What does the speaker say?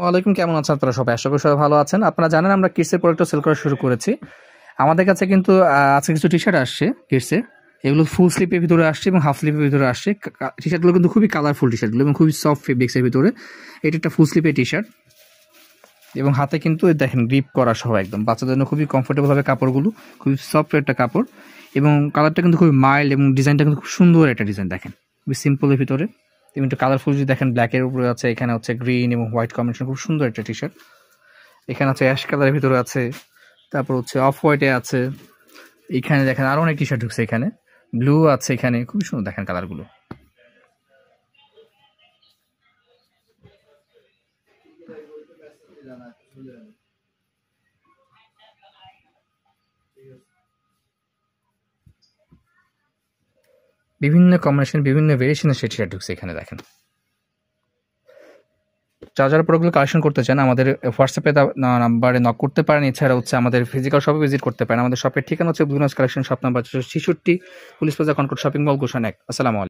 ওয়ালাইকুম, কেমন আছেন আপনারা সবাই? আশা করি সবাই ভালো আছেন। আপনারা জানেন আমরা কিডসের প্রোডাক্টও সেল করা শুরু করেছি। আমাদের কাছে কিন্তু আজকে কিছু টি শার্ট আসছে কিডসের। এগুলো ফুল স্লিপের ভিতরে আসছে এবং হাফ স্লিপের ভিতরে আসছে। টি শার্টগুলো কিন্তু খুবই কালারফুল টি শার্টগুলো এবং খুবই সফট ফেব্রিক্সের ভিতরে। এটা একটা ফুল স্লিপের টি শার্ট এবং হাতে কিন্তু দেখেন গ্রিপ করা সহ একদম বাচ্চাদের জন্য খুবই কমফোর্টেবল হবে কাপড়গুলো, খুবই সফট একটা কাপড় এবং কালারটা কিন্তু খুবই মাইল্ড এবং ডিজাইনটা কিন্তু খুব সুন্দর একটা ডিজাইন দেখেন, খুবই সিম্পলের ভিতরে এবং একটু কালারফুল যদি দেখেন ব্ল্যাকের উপরে আছে, এখানে হচ্ছে গ্রিন এবং হোয়াইট কম্বিনেশন, খুব সুন্দর একটা টি শার্ট। এখানে হচ্ছে অ্যাশ কালারের ভিতরে আছে, তারপর হচ্ছে অফ হোয়াইটে আছে, এইখানে দেখেন আরো অনেক টি শার্ট ঢুকছে, এখানে ব্লু আছে, এখানে খুবই সুন্দর দেখেন কালারগুলো। বিভিন্ন কম্বিনেশন বিভিন্ন ভেরিয়েশনের টি শার্ট ঢুকছে এখানে দেখেন। যারা প্রোডাক্টগুলো কালেকশন করতে চান আমাদের হোয়াটসঅ্যাপে নাম্বারে নক করতে পারেন। এছাড়া হচ্ছে আমাদের ফিজিক্যাল শপে ভিজিট করতে পারেন। আমাদের শপের ঠিকানা হচ্ছে Blue Knights Collection, shop number 66, Police Plaza, Concord Shopping Mall, Gulshan 1। আসসালামু আলাইকুম।